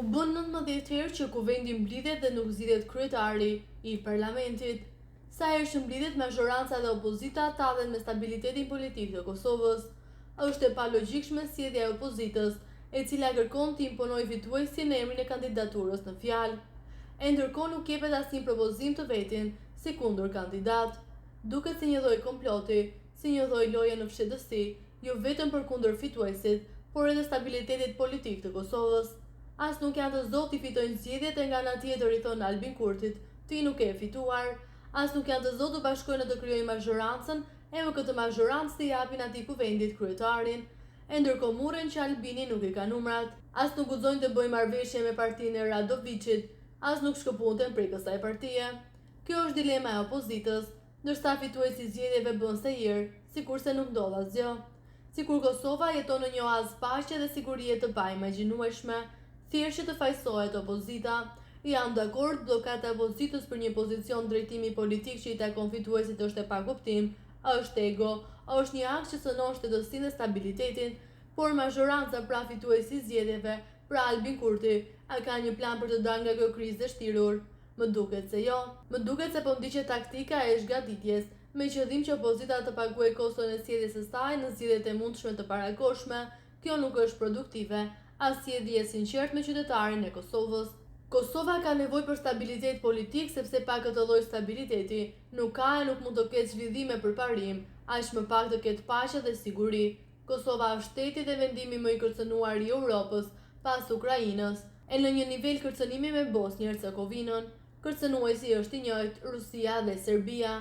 U bën 19 herë që kuvendi mblidhet dhe nuk zgjidhet kryetari i parlamentit. Sa herë që mblidhet, mazhoranca dhe opozita tallen me stabilitetin politik të Kosovës. Është e palogjikshme sjellja e opozitës, e cila kërkon të imponojë fituesin në emrin e kandidaturës në fjalë. E ndërkohë nuk jepet asnjë propozim të vetin si kundër kandidat. Duket si një lloj komploti, si një lloj loje në fshehtësi, jo vetëm për kundër fituesit, por edhe stabilitetit politik të Kosovës. As nuk janë të zotë i fitojnë zgjedhjet e nga ana tjetër i thon Albin Kurtit, ti nuk e fituar. As nuk janë të zotë të bashkojnë të krijojnë mazhorancën e më këtë mazhorancë të japin atij kuvendit kryetarin. E ndërkohë murren që Albini nuk i ka numrat. As nuk guxojnë të bëjnë marrëveshje me partinë e Radovicit, as nuk shkëputen prej kësaj partie. Kjo është dilema e opozitës, ndërsa fituesi i zgjedhjeve bën se hir, sikurse nuk ndodh asgjë. Sikur Kosova jeton në një oazë paqe dhe sigurie të paimagjinueshme, thjesht që të fajsohet opozita. Janë dakord, blokata e opozitës për një pozicion drejtimi politik që i takon fituesit është e pakuptim, është ego, është një akt që synon shtetësinë dhe stabilitetin, por mazhoranca pra fituesi i zgjedhjeve, pra Albin Kurti, a ka një plan për të dalë nga kjo krizë e shtirur? Më duket se jo. Më duket se po ndiqet taktika e zgaditjes, me qëllim që opozita të paguajë koston e sjelljes së saj në zgjedhjet e mundshme të parakohshme. Kjo nuk është produktive, as sjellje e sinqertë me qytetarin e Kosovës. Kosova ka nevojë për stabilitet politik sepse pa këtë lloj stabiliteti nuk ka e nuk mund të ketë zhvillime për parim, aq më pak të ketë paqe dhe siguri. Kosova është shteti dhe vendimi më i kërcënuar i Europës pas Ukrainës, e në një nivel kërcënimi me Bosnjë-Hercegovinën. Kërcënuesi është i njëjtë, Rusia dhe Serbia.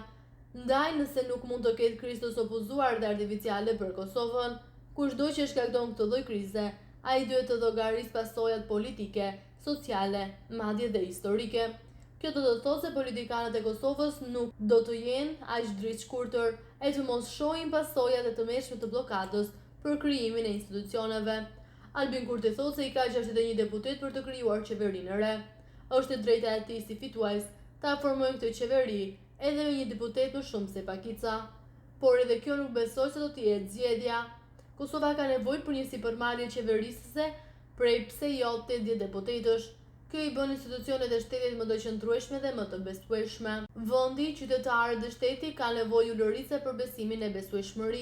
Ndaj, nëse nuk mund të ketë krizë të supozuar dhe artificiale për Kosovën, kushdo që shkakton këtë lloj krize, ai duhet të llogarisë pasojat politike, sociale, madje dhe historike. Kjo do të thotë se politikanët e Kosovës nuk do të jenë aq dritë shkurtër e të mos shohin pasojat e tmerrshme të bllokadës për krijimin e institucioneve. Albin Kurti thotë se i ka 61 deputet për të krijuar qeverinë e re. Është e drejta e tij si fitues ta formojnë këtë qeveri edhe me një deputet më shumë se Pakica. Por edhe kjo nuk besoj se do të jetë zgjedhja. Kosova ka nevojë për një sipërmarrje qeverisëse prej pse jo 80 deputetësh. Kjo i bën institucionet e shtetit më të qëndrueshme dhe më të besueshme. Vendi, qytetarët dhe shteti kanë nevojë ulëritse për besimin e besueshmëri.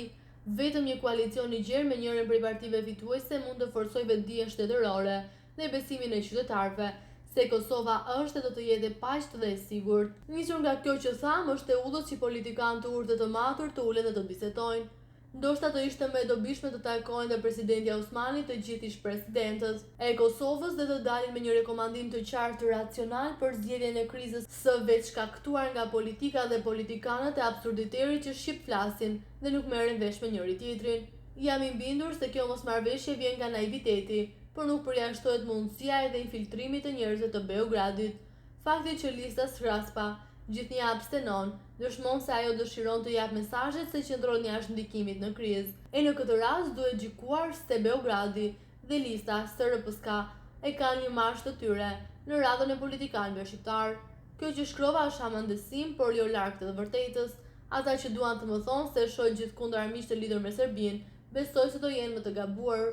Vetëm një koalicion i gjerë me njërin prej partive fituese mund të forcojë vetdijen shtetërore dhe besimin e qytetarëve se Kosova është e do të jetë e paqët dhe e sigurt. Nisur nga kjo që tham, është e udhët që politikanë të urtë të matur të ulen dhe të bisetojnë. Ndoshta të ishte më e dobishme të takohen dhe presidenti Osmani të gjithë ish-presidentët e Kosovës dhe të dalin me një rekomandim të qartë racional për zgjedhjen e krizës së veçshkaktuar nga politika dhe politikanët e absurditerit që shqip flasin dhe nuk merren vesh me njëri tjetrin. Jam i bindur se kjo mosmarrëveshje vjen nga naiviteti, por nuk përjashtohet mundësia edhe infiltrimit të njerëzve të Beogradit. Fakti që lista Shraspa gjithnjë abstenon, dëshmon se ajo dëshiron të japë mesazhet se qëndron jashtë ndikimit në krizë. E në këtë rast duhet gjykuar se Beogradi dhe lista SRPSK e kanë një marshë të tyre në radhën e politikanëve shqiptar. Kjo që shkrova është hamandesim, por jo larg të vërtetës. Ata që duan të më thonë se shoh gjithkundarmisht të lidhur me Serbinë, besoj se do jenë më të gabuar.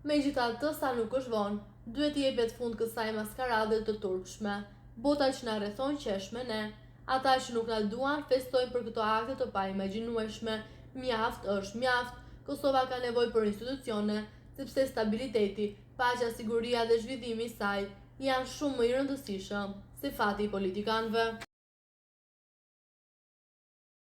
Megjithatë, sa nuk është vonë, duhet i jepet fund kësaj maskarade të turpshme. Bota që na rrethon qesh me ne. Ata që nuk na duan festojnë për këto akte të paimagjinueshme. Mjaft është mjaft. Kosova ka nevojë për institucione, sepse stabiliteti, paqja, siguria dhe zhvillimi i saj janë shumë më i rëndësishëm se fati i politikanëve.